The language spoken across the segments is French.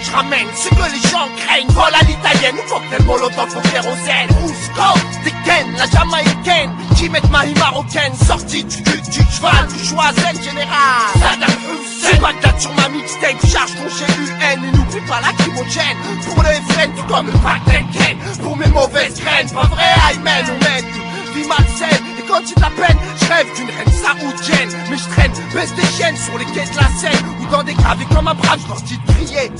je ramène ce que les gens craignent. Voilà l'italienne, cocktail molotov au kérosène. Ousco, Dicken, la jamaïcaine, qui met ma marocaine. Sortie du cul du cheval, du choisin général. Saddam Hussein, Bagdad sur ma mixtape, charge ton GUN. Et n'oublie pas lacrymogène, pour le FN, tout comme le Pac-Denken. Pour mes mauvaises graines, pas vrai, Aymen, on mène vie malsaine. Et quand il de la peine, je rêve d'une reine saoudienne. Mais je traîne, baisse des chiennes sur les quais de la Seine. Ou dans des gravés comme un brave, je leur dis de prier.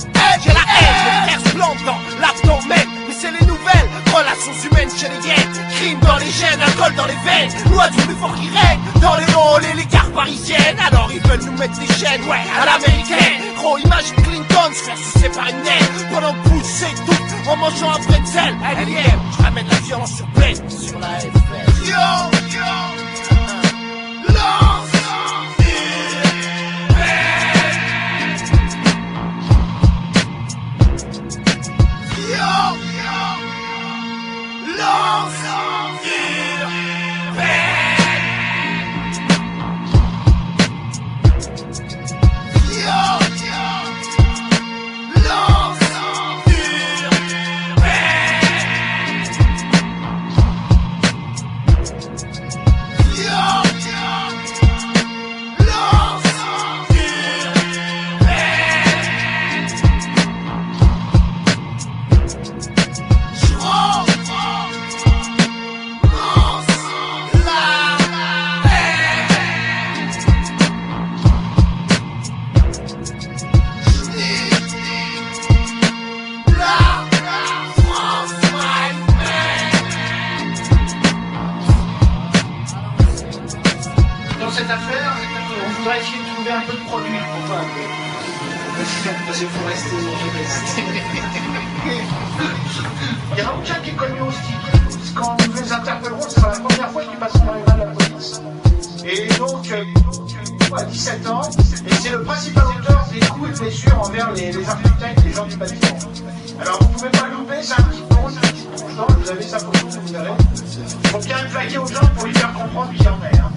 J'ai la haine, les frères se plantent dans l'abdomen. Mais c'est les nouvelles relations humaines chez les hyènes. Crime dans les gènes, alcool dans les veines. Loi du plus fort qui règne dans les halls et les gares parisiennes. Alors ils veulent nous mettre des chaînes, ouais, à l'américaine. Gros, imagine Clinton se faire sucer par une naine. Pendant que Bush s'étouffe en mangeant un pretzel. LIM, je ramène la violence sur peine. Sur la FF. Yo, lance. Il y a Raoul qui est connu aussi. Quand nous les interpellerons, ce sera la première fois qu'ils passeront dans les mains de la police. Et donc, à 17 ans, et c'est le principal auteur des coups et blessures envers les architectes, les gens du bâtiment. Alors vous pouvez pas le louper, c'est un petit pont, c'est un petit tronche, vous avez sa photo, vous verrez. Faut bien le flaguer aux gens pour lui faire comprendre qu'il y en est. Hein.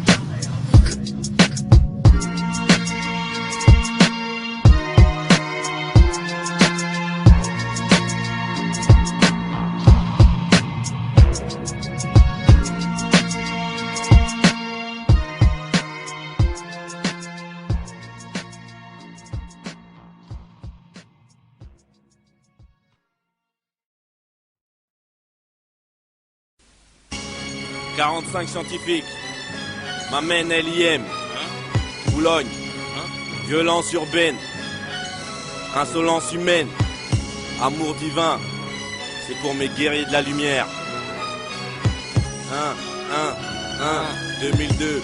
« 45 scientifiques m'amène LIM, Boulogne, violence urbaine, insolence humaine, amour divin, c'est pour mes guerriers de la lumière. 2002,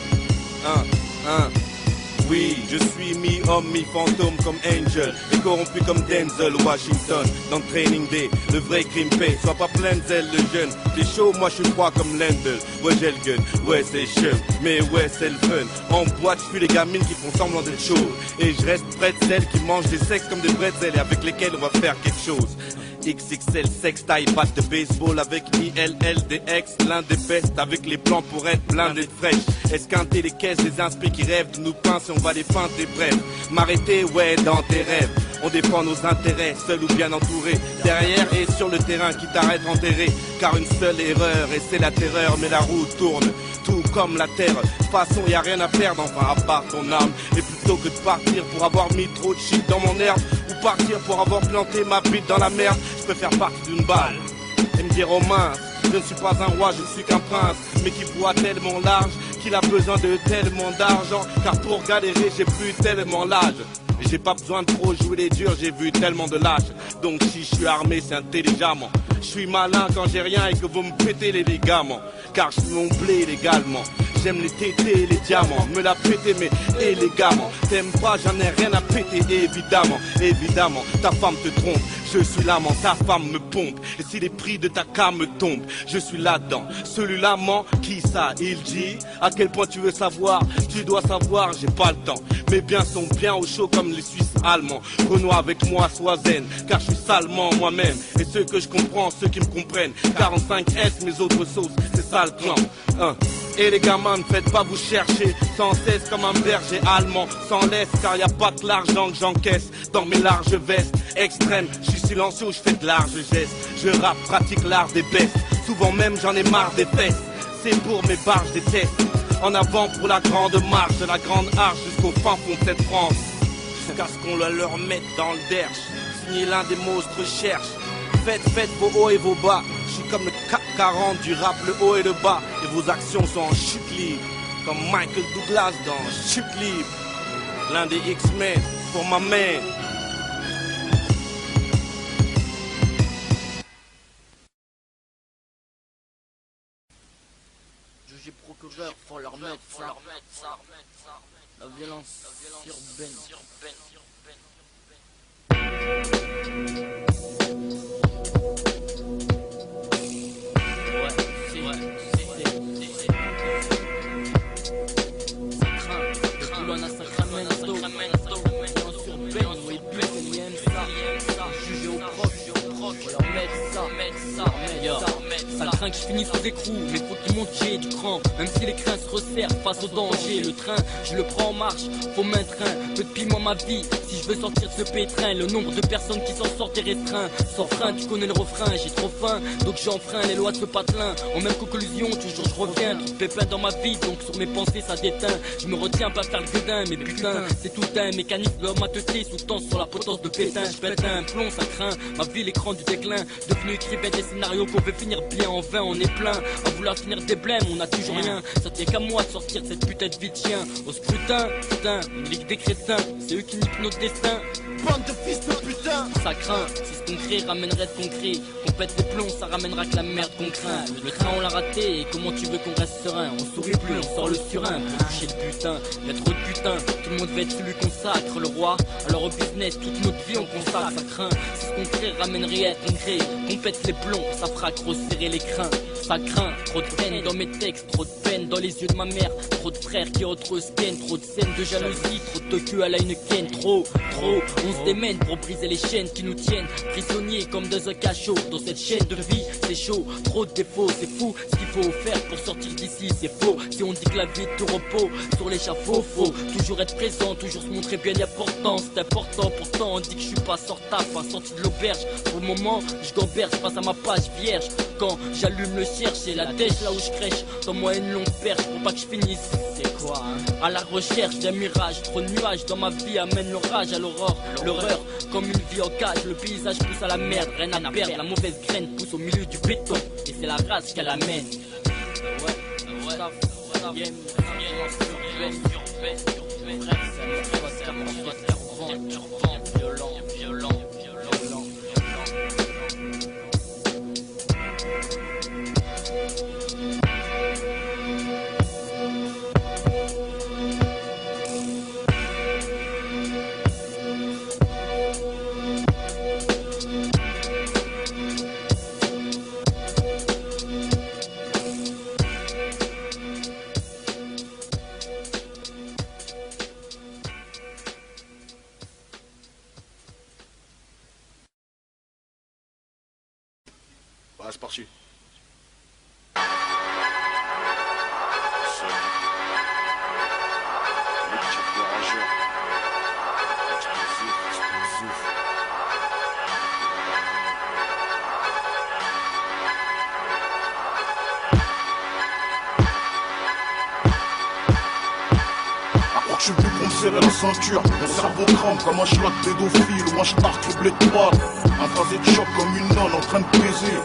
oui, je suis mi-homme, mi-fantôme comme Angel et corrompu comme Denzel Washington dans Training Day, le vrai crime paye. Sois pas plein de zèle le jeune, t'es chaud, moi je suis froid comme Lendl. Ouais j'ai le gun, ouais c'est chum, mais ouais c'est le fun. En boîte, je suis les gamines qui font semblant d'être chaudes. Et je reste près de celles qui mangent des sexes comme des bretzels et avec lesquelles on va faire quelque chose. XXL, sex, taille, batte de baseball avec ILLDX, l'un des bestes avec les plans pour être blindés de fraîche. Esquinter les caisses des inscrits qui rêvent de nous pincer, on va les feinter bref. M'arrêter, ouais, dans tes rêves. On défend nos intérêts, seul ou bien entouré. Derrière et sur le terrain qui t'arrête enterré. Car une seule erreur et c'est la terreur, mais la roue tourne. Tout comme la terre, de toute façon y a rien à perdre, enfin à part ton âme. Et plutôt que de partir pour avoir mis trop de shit dans mon herbe, ou partir pour avoir planté ma bite dans la merde, je préfère partir d'une balle et me dire aux minces, je ne suis pas un roi, je ne suis qu'un prince, mais qui voit tellement large qu'il a besoin de tellement d'argent, car pour galérer j'ai plus tellement l'âge. J'ai pas besoin de trop jouer les durs, j'ai vu tellement de lâches. Donc si je suis armé c'est intelligemment. Je suis malin quand j'ai rien et que vous me pétez les ligaments. Car je suis mon blé légalement. J'aime les tétés et les diamants. Me la péter mais élégamment. T'aimes pas, j'en ai rien à péter évidemment. Évidemment, ta femme te trompe. Je suis l'amant, ta femme me pompe. Et si les prix de ta cam me tombent, je suis là-dedans. Celui-là ment, qui ça? Il dit. À quel point tu veux savoir? Tu dois savoir, j'ai pas le temps. Mes biens sont bien au chaud comme les Suisses allemands. Renoie avec moi, sois zen, car je suis salement moi-même. Et ceux que je comprends, ceux qui me comprennent. 45S, mes autres sauces, c'est ça le clan. Et les gamins, ne faites pas vous chercher, sans cesse comme un berger allemand, sans laisse, car y a pas que l'argent que j'encaisse dans mes larges vestes. Extrême, je suis silencieux, je fais de larges gestes. Je rappe, pratique l'art des bestes. Souvent même j'en ai marre des fesses. C'est pour mes barges des tests. En avant pour la grande marche, de la grande arche jusqu'au fin fond de cette France. Jusqu'à ce qu'on leur mette dans le derche. Signé l'un des monstres cherche. Faites vos hauts et vos bas. Je suis comme le CAC 40 du rap, le haut et le bas. Et vos actions sont en chute libre. Comme Michael Douglas dans Chute libre. L'un des X-Men pour ma mère. Juge procureur, faut leur mettre ça. La violence urbaine. Ça craint que je finisse aux écrous, mais faut qu'il monte, j'ai du cran. Même si les crins se resserrent face au danger, le train, je le prends en marche, faut main train. Peu de piment ma vie, si je veux sortir de ce pétrin. Le nombre de personnes qui s'en sortent est restreint. Sans frein, tu connais le refrain, j'ai trop faim, donc j'enfreins les lois de ce patelin. En même conclusion, toujours je reviens, tout pépin dans ma vie, donc sur mes pensées ça déteint. Je me retiens pas faire le gueudin, mais putain, c'est tout un mécanisme de ma teuté sous tense sur la potence de pétain. Je pète un plomb, ça craint, ma vie l'écran du déclin. Devenu écrivain des scénarios qu'on veut finir bien, en vain on est plein. À vouloir finir des blêmes, on a toujours rien. Ça tient qu'à moi de sortir de cette putain de vie de chien. Au scrutin, putain, une ligue des crétins, c'est eux qui niquent notre destin. Bande de fils de putain. Ça craint, si ce concret ramènerait de concret. Qu'on pète les plombs, ça ramènera que la merde qu'on craint. Le train on l'a raté, et comment tu veux qu'on reste serein? On sourit plus, on sort le surin pour toucher le butin. Y'a trop de putain, tout le monde veut être celui qu'on sacre. Le roi, alors au business, toute notre vie on consacre. Ça craint, si ce concret ramènerait à être concret. Qu'on pète les plombs, ça fera que resserrer les crins. Ça craint, trop de peine dans mes textes, trop de peine dans les yeux de ma mère. Trop de frères qui autre scan, trop de scènes de jalousie, trop de queue à la une ken, trop, on se démène pour briser les chaînes qui nous tiennent prisonniers comme dans un cachot. Dans cette chaîne de vie, c'est chaud, trop de défauts, c'est fou. Ce qu'il faut faire pour sortir d'ici, c'est faux. Si on dit que la vie est au repos, sur l'échafaud, faut toujours être présent, toujours se montrer bien important. C'est important, pourtant on dit que je suis pas sortable, pas sorti de l'auberge. Pour le moment, je gamberge face à ma page vierge. Quand j'allume le cierge, c'est la dèche là où je crèche. Dans moi une longue perche pour pas que je finisse. C'est quoi hein? À la recherche d'un mirage, trop de nuages dans ma vie amène l'orage à l'aurore. L'horreur, comme une vie en cage, le paysage pousse à la merde, rien à perdre, la mauvaise graine pousse au milieu du béton, et c'est la race qu'elle amène. Ouais, c'est parti. Le petit rageur. Explosif. Après que je suis venu pour me serrer la ceinture, mon cerveau crame comme un schlag pédophile ou un stark le blé de balle. Un phasé de choc comme une nonne en train de baiser.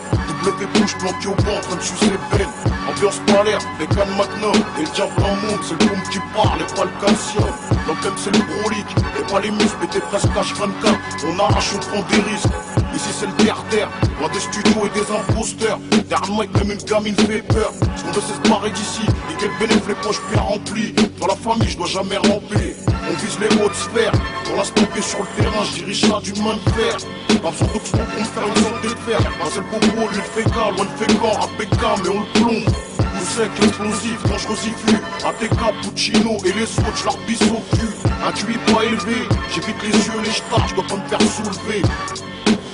W bouche planqué au banc en train de sucer les veines. Ambiance palaire, les cannes Magnum. Et le diable en monde, c'est le pompe qui parle et pas le calcium. L'emblème c'est le brolique, et pas les muscles, mais t'es presque H24. On arrache, on prend des risques. Ici c'est le terre-terre, loin des studios et des imposteurs. Derrière le mec, même une gamine fait peur. Ce qu'on veut c'est se barrer d'ici, et quel bénéfice les poches bien remplies. Dans la famille, je dois jamais remplir. On vise les hautes sphères. Pour l'instant, pied sur le terrain, je dirige ça du main de fer. Pas besoin d'oxmo pour me faire une santé de fer. C'est le bobo, lui le fait cas, loin de fait quand, APK, mais on le plombe. Tout sec, explosif, dangerosifus. ATK, Puccino et les autres, je leur bise au cul. Un QI pas élevé, j'évite les yeux, les stars, je dois pas me faire soulever.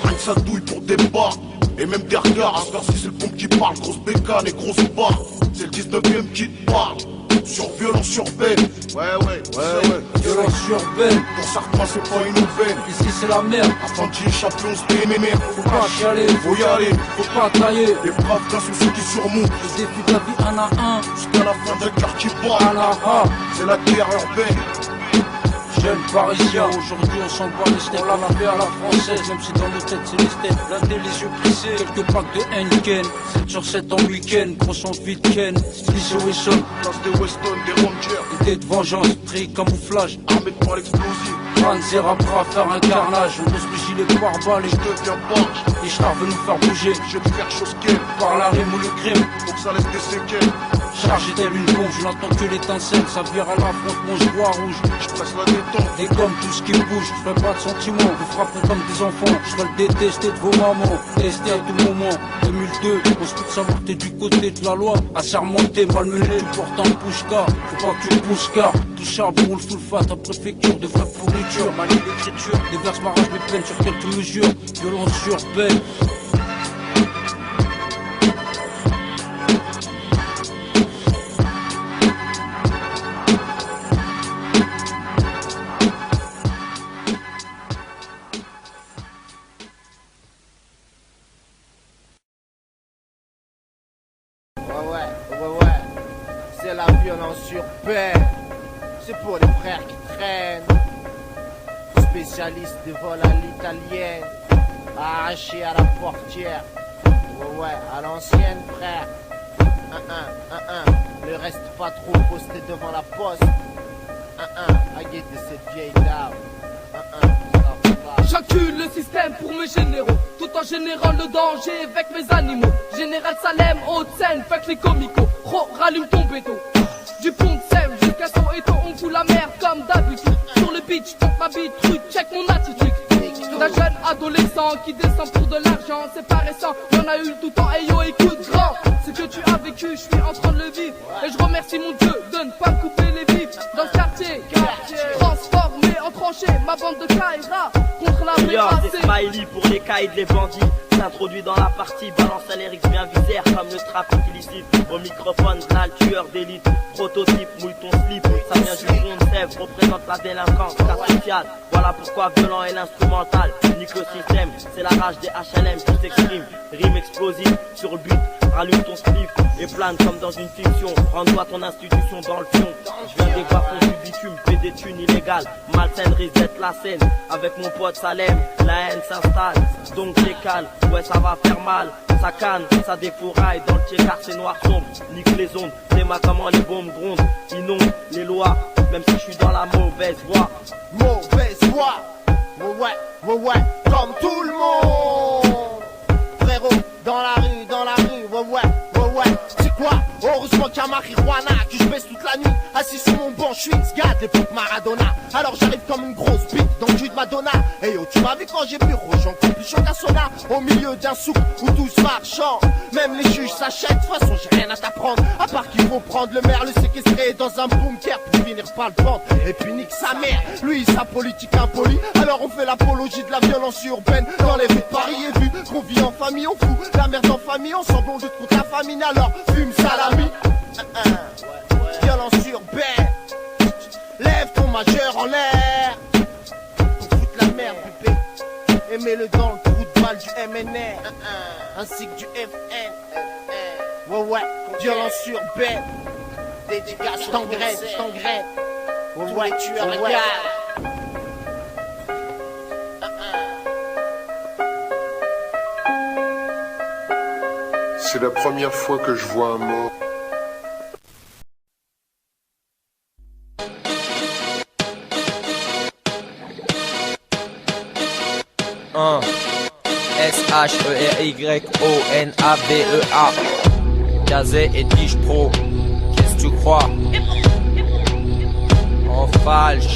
Rien que ça douille pour des bars. Et même des regards, à ce si c'est le pompe qui parle, grosse bécane et grosse barre. C'est le 19ème qui te parle. Sur violence urbaine. Ouais. Violence urbaine. Pour certains c'est pas une nouvelle. Ici c'est la merde. Afin d'y échapper on se déménère. Faut pas chialer, faut y aller. faut pas tailler. Les braves gars sont ceux qui surmontent. Les défis de la vie un à un. Jusqu'à la fin d'un quartier Un bas. à un. C'est la guerre urbaine. Jeunes parisiens, aujourd'hui on s'en bat les steaks. On l'a fait à la française, même si dans nos têtes c'est les steaks. Blindés, les yeux plissés, quelques packs de Heineken. 7 sur 7 en week-end, grosse envie de Ken. Stylissé Wesson, Place de Weston, des Rangers. idée de vengeance, tri camouflage. Armés de balles explosives. Panzer après à faire un carnage. On pose le gilet pare-balles et Je deviens barge. les stars veulent nous faire bouger. Je vais faire chose qu'elle. Par la rime ou le crime. Faut que ça laisse des séquelles. Chargé telle une bombe, je n'entends que l'étincelle. Ça vire à l'affrontement, je vois rouge. Je presse la détente. Et comme tout ce qui bouge, je ferai pas de sentiments. Vous frapperez comme des enfants. Je ferai le détester de vos mamans. Tester à tout moment. 2002, on se peut savoir que t'es du côté de la loi. Assermenté, malmené, tu portes un pushka. Faut pas que tu pousses car tout charbon roule full fat. Ta préfecture de vraie pourriture. Manie d'écriture, déverse ma rage, mes peines sur quelques mesures. Violence urbaine. Ouais, c'est la violence urbaine. C'est pour les frères qui traînent. Spécialistes des vols à l'italienne. Arrachés à la portière. Ouais, à l'ancienne, frère. Ne reste pas trop posté devant la poste. À guetter cette vieille dame. J'encule le système pour mes généraux, tout en générant le danger avec mes animaux. Général Salem, Haute-Seine, fuck les comicos. Rallume ton béton. Du pont de Sèvres jusqu'à son étau, on fout la merde comme d'habitude. Sur le beach, j'tente ma bite, truc, check mon attitude. D'un jeune adolescent qui descend pour de l'argent, c'est pas récent, y'en a eu tout le temps. Hey yo, écoute grand, ce que tu as vécu, je suis en train de le vivre. Et je remercie mon Dieu de ne pas me couper les vifs. Dans ce quartier, transformé en tranchée, ma bande de Kaira contre la c'est Smiley pour les cailles les bandits. S'introduit dans la partie, balance à l'Erix bien visère comme le trafic illicite. Au microphone, sale tueur d'élite, prototype, mouille ton slip. Ça vient du fond de Sèvres, représente la délinquance, cas social. Voilà pourquoi violent est l'instrumental. Nique le système, c'est la rage des HLM qui s'exprime. Rime explosive sur le but, rallume ton slip et plane comme dans une fiction. Rends-toi ton institution dans le fion. Je viens des bas-fonds du bitume, fais des thunes illégales. Malsaine reset la scène, avec mon pote Salem, la haine s'installe. Donc décale, ouais ça va faire mal. Ça canne, ça défouraille, dans le pied car c'est noir sombre. Nique les ondes, c'est ma comment les bombes grondent. Inondent les lois, même si je suis dans la mauvaise voie. Mauvaise voix. Ouais, comme tout le monde. Frérot, dans la rue, ouais. C'est quoi? Heureusement qu'il y a marijuana, que je baisse toute la nuit. Assis sur mon banc, je suis X-Gad, l'époque Maradona. Alors j'arrive comme une grosse bite dans le jus de Madonna. Et yo, tu m'as vu quand j'ai bu Rojan, plus chaud qu'un soda. Au milieu d'un souk où tous marchandent. Même les juges s'achètent, de toute façon j'ai rien à t'apprendre. À part qu'il faut prendre le maire, le séquestrer dans un bunker pour finir par le prendre. Et puis nique sa mère, lui sa politique impolie. Alors on fait l'apologie de la violence urbaine dans les rues de Paris. Et vu qu'on vit en famille, on fout la merde en famille. Ensemble on lutte contre la famine, alors fume salami. Violence urbaine. Lève ton majeur en l'air pour foutre la merde bébé. Et mets-le dans le trou de balle du MNR ainsi que du FN. Ouais, violence urbaine. Dédicace, je t'engraine. Ouais, tu regardes. C'est la première fois que je vois un mort. S-H-E-R-Y-O-N-A-B-E-A Gazé et Tige Pro. Qu'est-ce que tu crois? En falche.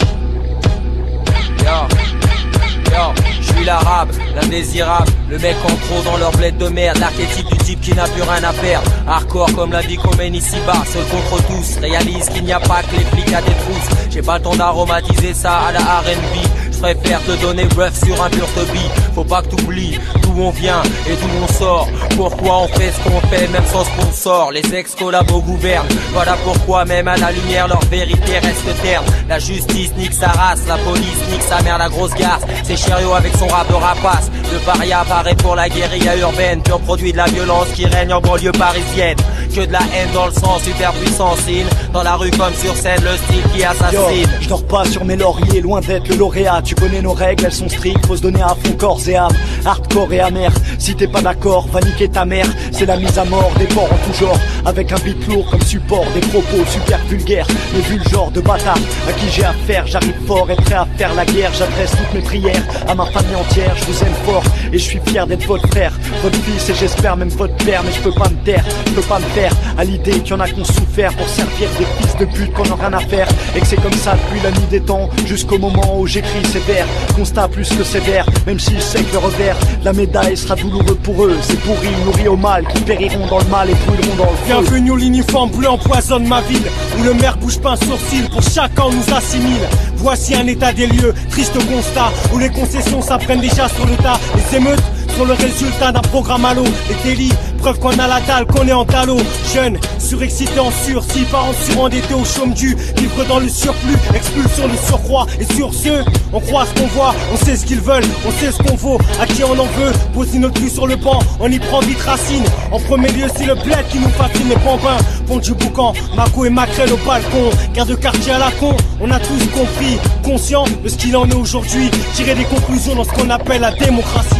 Yo, je suis l'arabe, l'indésirable, le mec en trop dans leur bled de merde, l'archétype du type qui n'a plus rien à perdre. Hardcore comme la vie qu'on mène ici-bas, seul contre tous, réalise qu'il n'y a pas que les flics à des trousses. J'ai pas le temps d'aromatiser ça à la R&B. Je préfère te donner ref sur un pur toby. Faut pas que t'oublies d'où on vient et d'où on sort. Pourquoi on fait ce qu'on fait même sans sponsor. Les ex-collabos gouvernent, voilà pourquoi même à la lumière leur vérité reste terne. La justice nique sa race, la police nique sa mère, la grosse garce. C'est Chériot avec son rap de rapace. Le paria apparaît pour la guérilla urbaine, pur produit de la violence qui règne en banlieue parisienne. Que de la haine dans le sang, super puissant signe. Dans la rue comme sur scène, le style qui assassine. Je dors pas sur mes lauriers, loin d'être le lauréat. Tu connais nos règles, elles sont strictes, faut se donner à fond corps et âme. Hardcore et amer, si t'es pas d'accord, va niquer ta mère. C'est la mise à mort des porcs en tout genre. Avec un beat lourd comme support, des propos super vulgaires. Mais vu le genre de bâtard à qui j'ai affaire, j'arrive fort et prêt à faire la guerre. J'adresse toutes mes prières à ma famille entière. Je vous aime fort et je suis fier d'être votre frère, votre fils et j'espère même votre père. Mais je peux pas me taire, je peux pas me faire à l'idée qu'il y en a qu'on souffert pour servir des fils de pute qu'on a rien à faire. Et que c'est comme ça depuis la nuit des temps jusqu'au moment où j'écris ces vers. Constat plus que sévère, même si je sais que le revers la médaille sera douloureux pour eux. C'est pourri, nourris au mal, qui périront dans le mal et brûleront dans le feu. Bienvenue où l'uniforme bleu empoisonne ma ville, où le maire bouge pas un sourcil pour chacun nous assimile. Voici un état des lieux, triste constat, où les concessions s'apprennent déjà sur le tas. Les émeutes sont le résultat d'un programme à l'eau. Les délits, preuve qu'on a la dalle, qu'on est en talot. Jeune, surexcité en sursis, parents surendettés au chaume du, vivre dans le surplus, expulsion de surcroît. Et sur ce, on croit ce qu'on voit, on sait ce qu'ils veulent, on sait ce qu'on vaut, à qui on en veut. Poser notre cul sur le banc, on y prend vite racine. En premier lieu, c'est le bled qui nous fascine, les bambins. Pont du Boucan, Mako et Macrel au balcon. Guerre de quartier à la con, on a tous compris, conscient de ce qu'il en est aujourd'hui. Tirer des conclusions dans ce qu'on appelle la démocratie.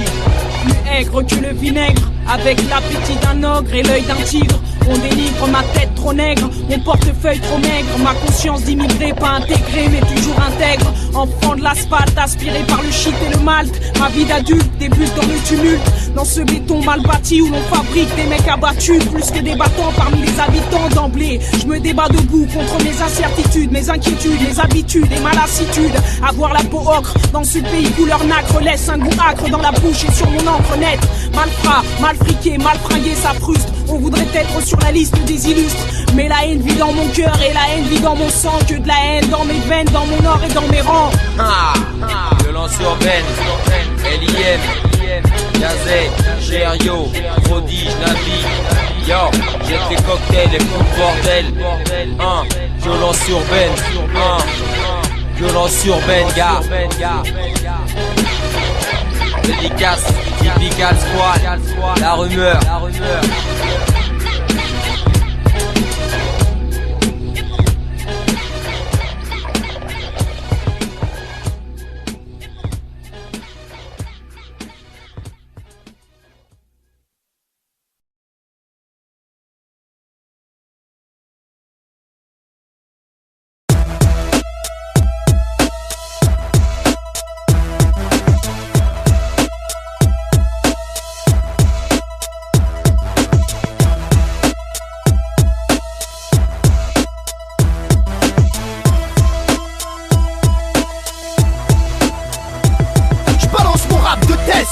Plus aigre que le vinaigre, avec l'appétit d'un ogre et l'œil d'un tigre. On délivre ma tête trop nègre, mon portefeuille trop maigre, ma conscience d'immigré pas intégré mais toujours intègre. Enfant de l'asphalte, aspiré par le shit et le malt. Ma vie d'adulte débute dans le tumulte, dans ce béton mal bâti où l'on fabrique des mecs abattus plus que des battants parmi les habitants d'emblée. Je me débat debout contre mes incertitudes, mes inquiétudes, mes habitudes et ma lassitude. Avoir la peau ocre dans ce pays couleur nacre laisse un goût acre dans la bouche et sur mon encre nette. Malfrat, mal friqué, mal fringué, ça frustre. On voudrait être sur la liste des illustres, mais la haine vit dans mon cœur et la haine vit dans mon sang. Que de la haine dans mes veines, dans mon or et dans mes rangs. Violence urbaine, L.I.M, Gazet, Chériot, Prodige, Navi. Yo, jette les cocktails et fous le bordel. Violence urbaine, violence urbaine, gars. Dédicace, typical squad, la rumeur.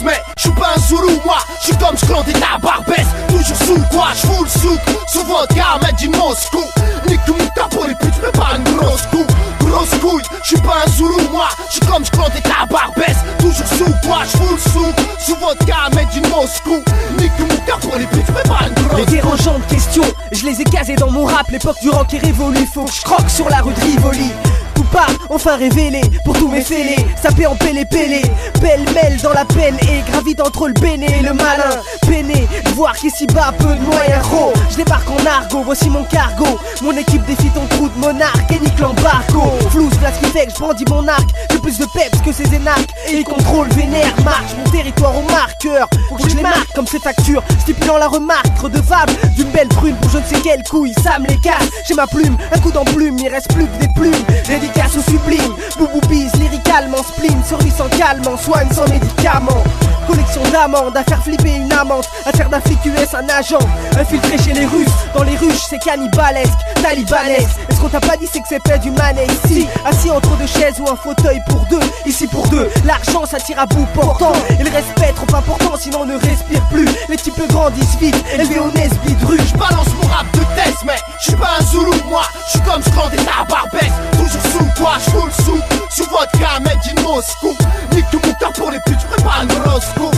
Mais j'suis pas un zoulou, moi j'suis comme j'clande et ta barbesse. Toujours sous quoi, j'fous le souk. Sous vodka, made in Moscou. Nique ta pour les putes, j'mets pas une grosse coupe. Grosse couille, j'suis pas un zoulou, moi j'suis comme j'clande et ta barbesse. Toujours sous quoi, j'fous le souk. Sous vodka, made in Moscou. Nique ta pour les putes, j'mets pas une grosse coupe. Les dérangeantes questions, je les ai casées dans mon rap. L'époque du rock est révolue, faut que j'croque sur la rue de Rivoli. Coupable, enfin révélé, pour tous mes fêlés, sapé en pélé, pêle-mêle dans la peine et gravite entre le béné et le malin. Peiné, de voir qu'ici-bas peu de moyens gros. Je débarque en argot, voici mon cargo. Mon équipe défie ton trou de monarque et nique l'embargo. Flouze, place qui fait que je brandis mon arc. J'ai plus de peps que ces énarques et les contrôles vénères. Marche mon territoire au marqueur, faut que je les marque comme ces factures, stipulant la remarque redevable d'une belle prune pour je ne sais quelle couille. Ça me les casse, j'ai ma plume, un coup d'emplume, il reste plus que des plumes. Dédicace au sublime, bouboubize, lyricalement spleen, survie sans calme, en soigne sans médicaments. Collection d'amandes, à faire flipper une amante, à faire d'un flic US un agent. Infiltré chez les Russes, dans les ruches c'est cannibalesque, talibanesque. Et ce qu'on t'a pas dit c'est que c'est fait du manet ici. Assis entre deux chaises ou un fauteuil pour deux, ici pour deux. L'argent ça tire à bout portant, et le respect trop important sinon on ne respire plus. Les types grandissent vite, élevés au Nesby de rue. J'balance mon rap de test mais j'suis pas un Zoulou moi. J'suis comme Scandé à Barbès, toujours sous toi, j'roule sous. Sous vodka, mec in Moscou. Nique tout mon cœur pour les putes, j'prépare une horoscope.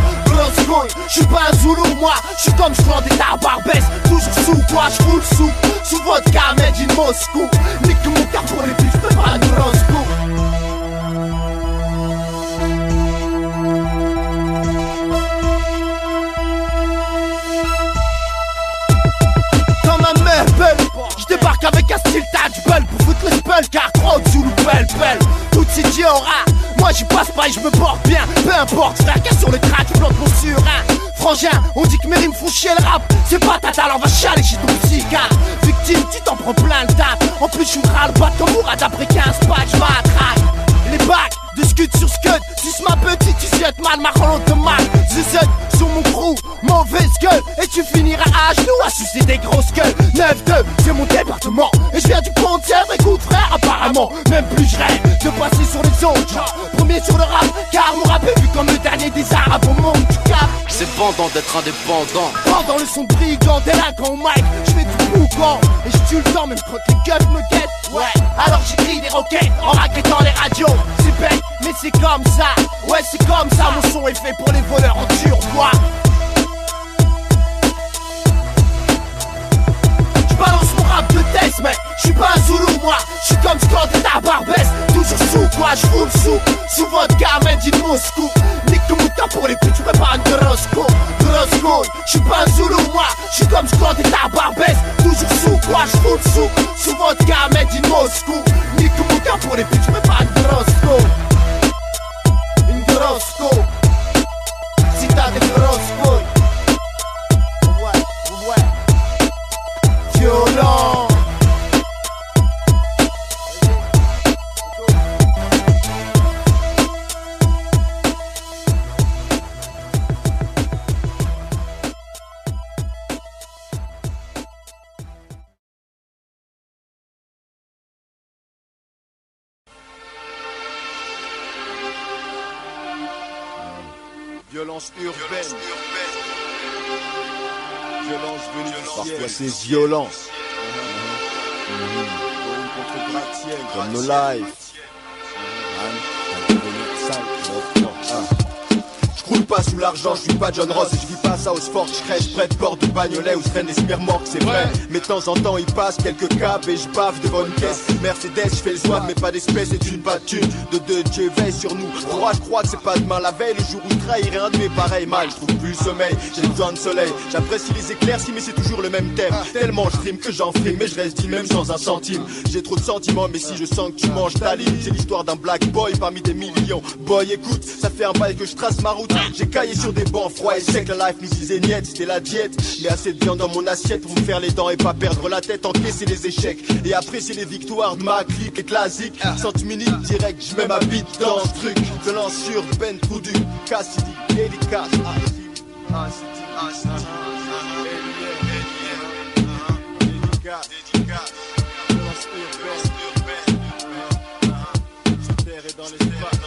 J'suis pas un Zoulou moi, j'suis comme Scandé à Barbès, toujours sous toi, j'roule sous. Sous vodka, mec in Moscou. Nique tout mon cœur pour les putes, j'prépare une horoscope. J'débarque avec un style touchball pour foutre le spell car trop sous le belle. Tout City aura, moi j'y passe pas et j'me porte bien. Peu importe frère, qu'est sur le track, j'plante mon surin. Frangin, on dit que mes rimes font chier le rap. C'est pas ta talent, va chialer chez ton psychiatre. Victime, tu t'en prends plein le taf. En plus j'me râle pas comme Mourad après 15 packs, j'm'attraque. Les bacs de scud sur scud, suce ma petite, tu jettes mal ma relante de mal. Zizet sur mon crew, mauvaise gueule. Et tu finiras à genoux à sucer des grosses gueules. 9-2, c'est mon département. Et je viens du Pontière, écoute frère, apparemment. Même plus je rêve de passer sur les autres. Premier sur le rap, car mon rap est vu comme le dernier des arabes au monde du cap. C'est pendant d'être indépendant. Pendant le son de brigand, délinquant au mic, je fais du boucan. Et je tue le temps même quand les gueules me guettent. Ouais, alors j'écris des roquettes en raquettant les radios. C'est bête, mais c'est comme ça. Ouais, c'est comme ça, mon son est fait pour les voleurs en turquois. J'balance mon rap de test, mais j'suis pas un Zoulou moi. J'suis comme Scandé à Barbès, toujours sous toi, j'roule sous vodka, made in Moscou. Nique tout mon temps pour les putes, j'prépare une horoscope. J'suis pas un Zoulou moi, j'suis comme Scandé à Barbès, toujours sous toi, j'roule sous vodka, made in Moscou. Nique tout mon temps pour les putes, j'prépare une horoscope. Une horoscope. Si t'as des horoscopes. Ouais. Violent. Violence urbaine. Violence venue du ciel. Parfois c'est violent. Contre gratte-ciel. Comme nos lives. J'roule pas sous l'argent, j'suis pas John Ross et j'vis pas ça au sport, j'crèche près de port de Bagnolet où se traînent des spermorques, c'est vrai. Mais de temps en temps il passe quelques caps et j'bave devant une caisse. Mercedes, j'fais le soir mais pas d'espèce et d'une pas de thune. De deux Dieu veille sur nous. Droit, j'crois que c'est pas demain la veille, le jour où je trahirai un de mes pareils mal. J'trouve plus le sommeil, j'ai besoin de soleil. J'apprécie les éclaircies mais c'est toujours le même thème. Tellement je rime que j'en frime mais je reste dit même sans un centime. J'ai trop de sentiments mais si je sens que tu manges ta ligne, c'est l'histoire d'un black boy parmi des millions. Boy écoute, ça fait un bail que je trace ma route. J'ai caillé sur des bancs froids et secs, la life nous disait niet, c'était la diète. Mais assez de viande dans mon assiette pour me faire les dents et pas perdre la tête, encaisser les échecs et apprécier les victoires de ma clique et classique. 100 minutes direct, je mets ma bite dans ce truc. Violence urbaine, trou du Cassidy, délicat. Violence urbaine, sur terre et dans l'espace.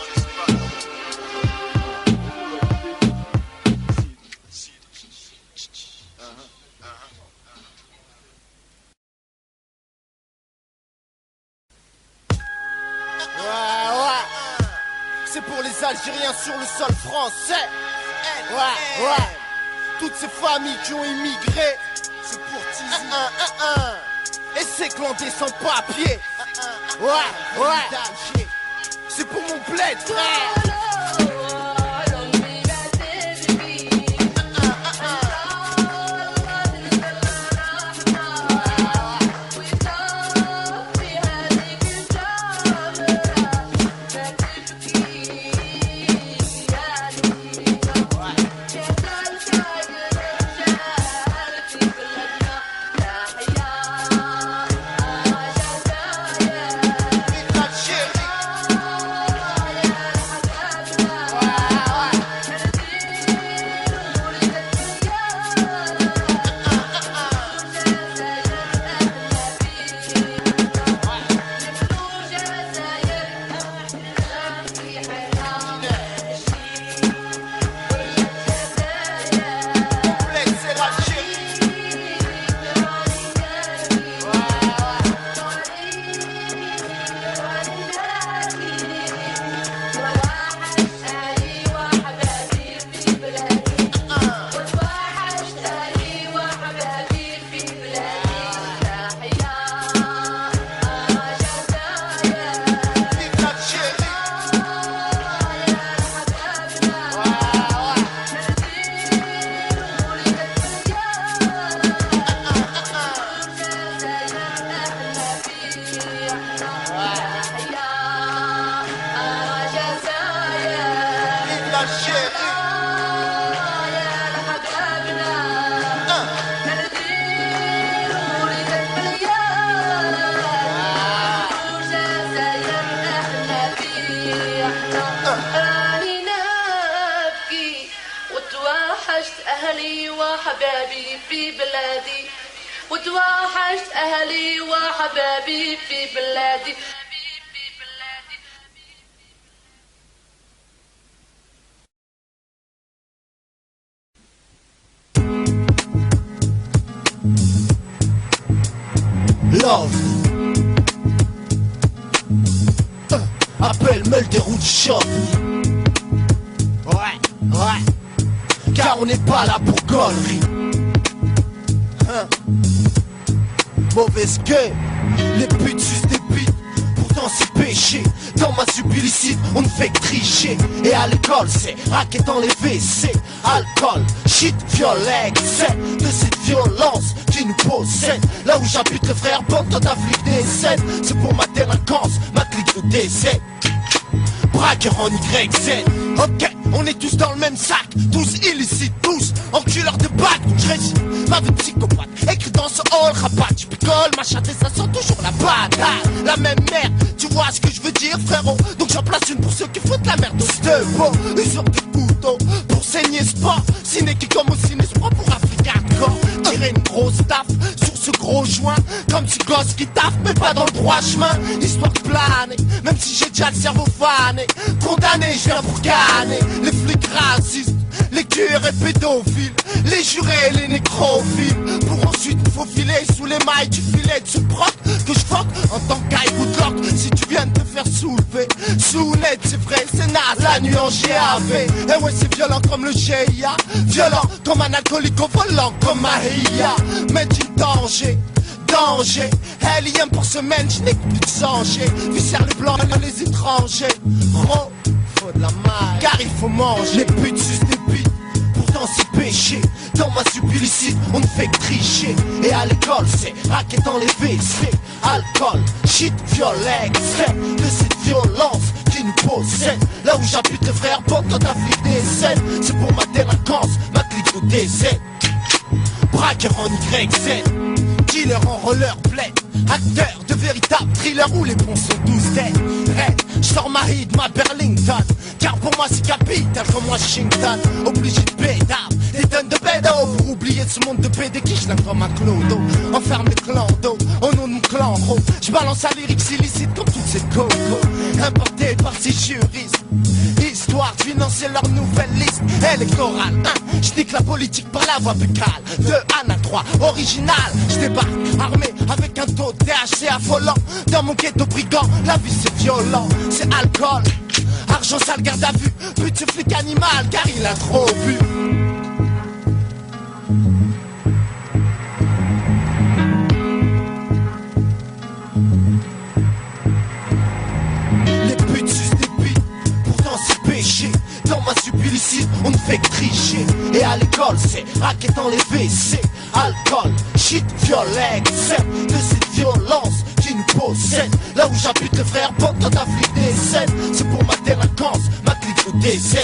C'est pour les Algériens sur le sol français. Ouais. Toutes ces familles qui ont immigré. C'est pour Tizi. Et ces clandés sans papier. Ouais. C'est pour mon bled, frère. l'Algérie. أهلي وحبابي في بلادي وتوحشت أهلي وحبابي في بلادي. Love appelle-moi le déroute shop. Ouais car on n'est pas là pour conneries. Mauvaise gueule, les putes juste des bites. Pourtant c'est péché, dans ma sublicite on ne fait que tricher. Et à l'école c'est raquette dans les WC. Alcool, shit, violet, excès de cette violence qui nous possède. Là où j'habite le frère bon, toi t'affliques des scènes. C'est pour ma délinquance, ma clique de décès. Braqueur en YZ. Ok, on est tous dans le même sac, tous illicites, tous enculeurs de bac. Donc je résiste, ma vie de psychopathe, écrit dans ce hall, rabat, tu picoles, ma chatte et ça sent toujours la patate. La même merde, tu vois ce que je veux dire frérot. Donc j'en place une pour ceux qui foutent la merde. C'est beau, ils ont des couteaux pour saigner ce pas. Ciné qui comme au ciné, c'est pas pour Africa hardcore. Tirer une grosse taf sur ce gros joint, comme si gosse qui taffe mais pas dans le droit chemin. Histoire de planer, même si j'ai déjà le cerveau fané. Condamné, je viens pour canner les flics racistes, les curs et pédophiles, les jurés et les nécrophiles. Pour ensuite me faufiler sous les mailles du filet de ce proc que je fuck en tant qu'Aïgoudlock. Si tu viens de te faire soulever sous net, c'est vrai, c'est naze, la nuit en GAV. Et ouais, c'est violent comme le GIA, violent comme un alcoolique au volant, comme un HIA. Mais du danger, danger, Hélien pour semaine, je n'ai que plus de sanger. Viscère les blancs et les étrangers. Oh, faut de la maille, car il faut manger. Les putes sus des bites, pourtant c'est péché. Dans ma sublicite, on ne fait que tricher. Et à l'école, c'est raquette dans les WC. Alcool, shit, violet, excès de cette violence qui nous possède. Là où j'habite le frère bon, toi t'affliques des scènes. C'est pour ma délinquance, ma clique de DZ. Braqueur en YZ, dealer en roller blade, acteur de véritables thrillers où les bons sont tous dead. Red, j'sors ma hit, ma Burlington, car pour moi c'est capital comme Washington. Obligé de pédale, des tonnes de bédo pour oublier ce monde de PD qui je l'aime comme un clodo. Enferme les clans d'eau, au nom de mon clan gros. J'balance à lyrics illicite comme toutes ces cocos importés par ces juristes, histoire de financer leur nouvelle liste électorale. J'nique la politique par la voie buccale. De Anna 3, original. J'débarque armé avec un taux de THC affolant. Dans mon ghetto brigand, la vie c'est violent. C'est alcool, argent sale, garde à vue. But ce flic animal car il a trop bu. Les putes sus des bites, pourtant c'est péché. Dans ma sublicite, on ne fait que tricher. Et à l'école, c'est raquette dans les WC. Alcool, shit, violet, excès de cette violence qui nous possède. Là où j'habite le frère bon, toi t'affliques des scènes. C'est pour ma délinquance, ma clique de DZ.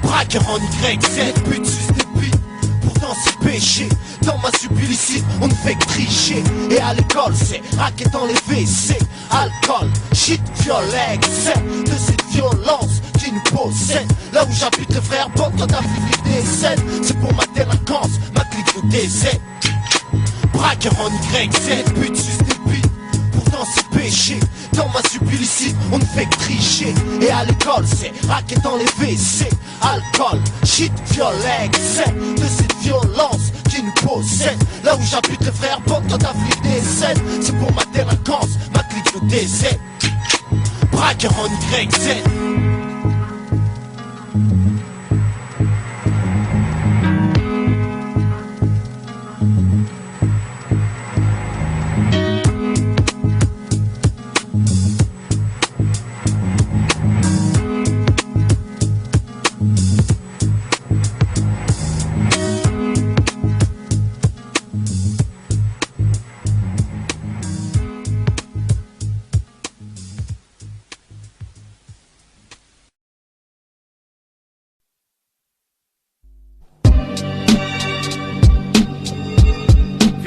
Braqueur en YZ, pute sus des bites, pourtant c'est péché. Dans ma sublicite, on ne fait que tricher. Et à l'école, c'est raquette dans les WC. Alcool, shit, violet, excès de cette violence qui nous possède. Là où j'habite le frère bon, toi t'affliques des scènes. C'est pour ma délinquance, ma clique de DZ. Braqueur en YZ, pute sus des bites, pourtant c'est péché. Dans ma sublicite, on ne fait que tricher. Et à l'école, c'est raquette dans les WC. Alcool, shit, violet, excès de cette violence qui nous possède. Là où j'habite le frère bon, toi t'affliques des scènes. C'est pour ma délinquance, ma clique de DZ. Braqueur en YZ.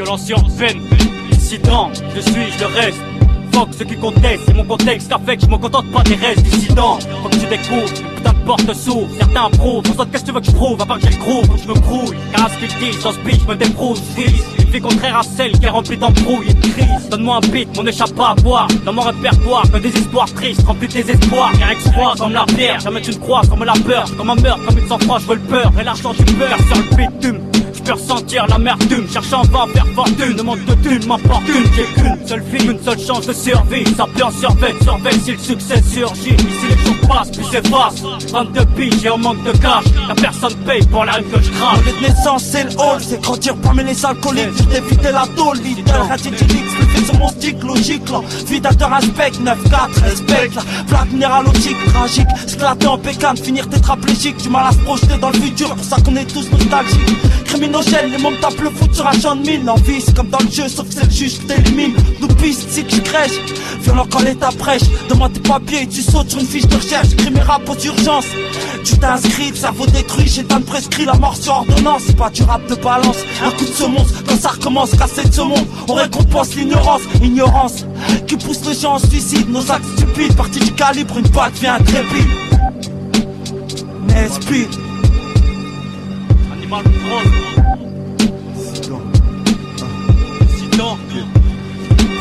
violence urbaine. Dissident, je suis, je le reste. Fuck ceux qui contestent, c'est mon contexte qui fait que je me contente pas des restes dissidents. Faut que tu découvres, une putain de porte s'ouvre, certains approuvent. Pour qu'est-ce que tu veux que je prouve, à part que j'ai le gros, faut que je me grouille. Car à ce qu'ils disent, dans ce beat, je me débrouille. Une vie contraire à celle qui est remplie d'embrouilles et de crises. Donne-moi un beat, mon échappatoire à boire. Dans mon répertoire, que des espoirs tristes, remplis de désespoir. Car exploit comme la pierre, jamais tu ne crois comme la peur. Comme un meurtre, comme une sang-froid, je veux le peur. Et l'argent du peur sur le bitume. Je peux ressentir l'amertume, cherchant en vain à faire fortune. Ne manque de thunes, m'importune. J'ai qu'une seule vie, une seule chance de survie. Ça peut en surveille si le succès surgit. Ici les jours passent, puis s'effacent. 22 piges et on manque de cash. La personne paye pour la haine que je crache. Mon lieu de naissance c'est le hall, c'est grandir parmi les alcooliques. J'ai d'éviter la tôle, leader, ratidilique. Je sur mon stick, logique là. Vidateur aspect, 9-4, respect là. Plaque minéralogique, tragique. Sclater en pécane, finir tétraplégique. Du mal à se projeter dans le futur, pour ça qu'on est tous nostalgiques. Criminogène, les mômes tapent le foot sur un champ de mine. L'envie c'est comme dans le jeu, sauf que c'est le juge qui t'élimine. Nous piste, si tu crèches, violent quand l'état prêche. Demande tes papiers et tu sautes sur une fiche de recherche. Crime et rap aux urgences. Tu t'inscris, le cerveau détruit, j'ai tant prescrit la mort sur ordonnance. C'est pas du rap de balance, un coup de semonce. Quand ça recommence, casser de ce monde, on récompense l'ignorance. Ignorance qui pousse les gens au suicide. Nos actes stupides, partie du calibre, une balle vient intrépide. N'est-ce Animal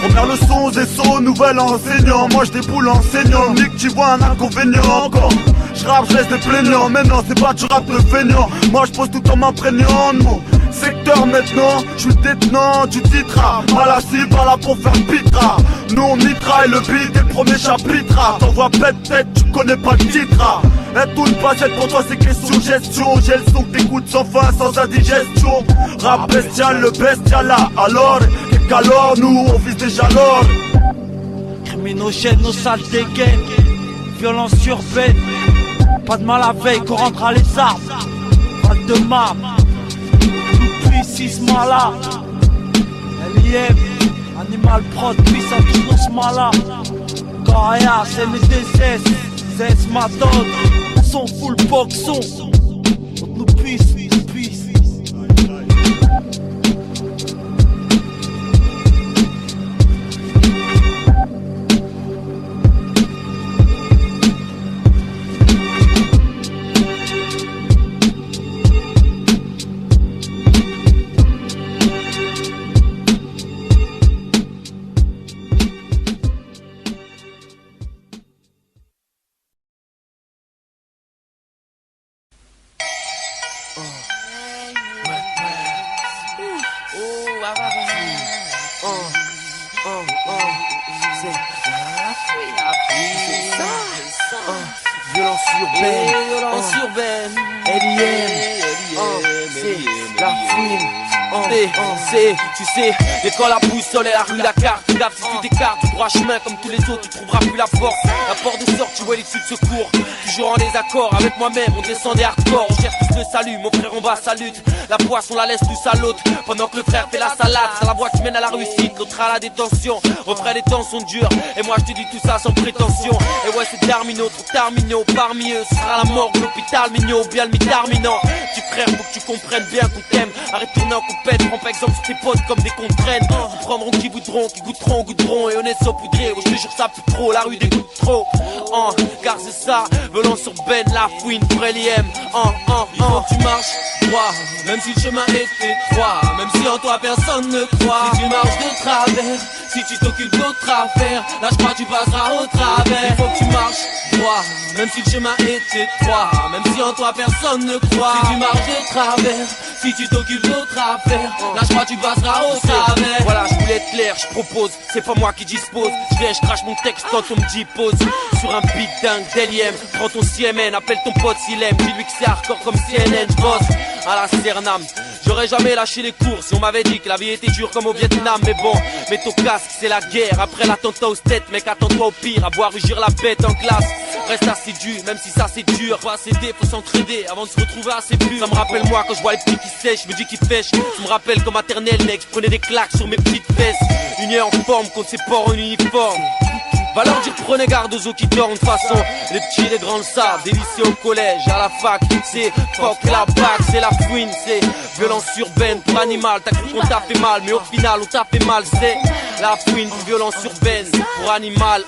Première leçon, Zesso, nouvel enseignant. Moi je déboule enseignant. Nick, tu vois un inconvénient encore. Je rappe, je laisse des plaignants. Mais non, c'est pas du rap de feignant. Moi je pose tout en m'imprégnant de mots. Secteur maintenant, je suis le détenant du titre. Mal assis, pas là pour faire pitra. Nous on mitraille le beat et le premier chapitre. T'envoies pète, tu connais pas le titre. Et tout le passé pour toi c'est question gestion. J'ai le son que t'écoutes sans fin, sans indigestion. Rap bestial, le bestial là. Alors, qu'alors nous on vise déjà l'or. Criminogène, nos sales dégaines. Violence urbaine. Pas de mal à veille qu'on rentrera les armes. Val de marbre. Sismala, LIM, Animal Prod, puissant tous malades. Correa, CMDS, Zes Matod, son full box, son. Nous puisse. Tu sais, l'école à boussole et la rue la carte. Gaffe si tu t'écartes du droit chemin comme tous les autres, tu trouveras plus la porte. La porte de sortie, ouais, l'issue de secours. Toujours en désaccord avec moi-même, on descend des hardcore. On cherche tous le salut, mon frère en bas sa lutte. La poisse on la laisse tous à l'autre. Pendant que le frère fait la salade, c'est la voie qui mène à la réussite, l'autre à la détention. Refrain des temps sont durs, et moi je te dis tout ça sans prétention. Et ouais c'est terminaux, trop terminaux. Parmi eux, ce sera la mort, l'hôpital mignon, bien le mi-terminant. Petit frère, faut que tu comprennes bien qu'on t'aime. Arrête de tourner en compète, prends pas exemple sur tes potes comme des contraintes. Ils prendront qui voudront, qui goûteront, goûteront. Et on est saupoudré, je te jure ça plus trop, la rue dégoûte trop. Car c'est ça, violence sur Ben, la fouine pour LIM. Il faut que tu marches droit, même si le chemin est étroit. Même si en toi personne ne croit. Si tu marches de travers, si tu t'occupes d'autres affaires, là je crois que tu passeras au travers. Il faut que tu marches droit, même si le chemin est étroit. Même si en toi personne ne croit. Si tu marches de travers, si tu t'occupes d'autres affaires, là je crois que tu passeras au travers. Voilà, je voulais être clair, je propose, c'est pas moi qui dispose. Je viens, je crache mon texte quand on me dit pause. Sur un beat dingue d'LIM, prends ton CMN, appelle ton pote s'il aime. Dis-lui que c'est hardcore comme CNN, je bosse à la Cernam. J'aurais jamais lâché les cours si on m'avait dit que la vie était dure comme au Vietnam. Mais bon, mets ton casque, c'est la guerre. Après l'attentat aux têtes, mec, attends-toi au pire. À voir rugir la bête en glace. Reste assidu, même si ça c'est dur. Faut céder, faut s'entraider avant de se retrouver assez pur. Ça me rappelle moi quand je vois les petits qui sèchent, je me dis qu'ils fêchent. Ça me rappelle comme maternelle, mec, je prenais des claques sur mes petites fesses. Une en forme qu'on sait pas en uniforme. Va leur dire prenez garde aux eaux qui tournent de façon. Les petits, les grands le savent, des lycées au collège, à la fac, c'est fuck la bac, c'est la fouine, c'est violence urbaine pour animal. T'as cru qu'on t'a fait mal, mais au final on t'a fait mal, c'est la fouine pour violence urbaine pour animal,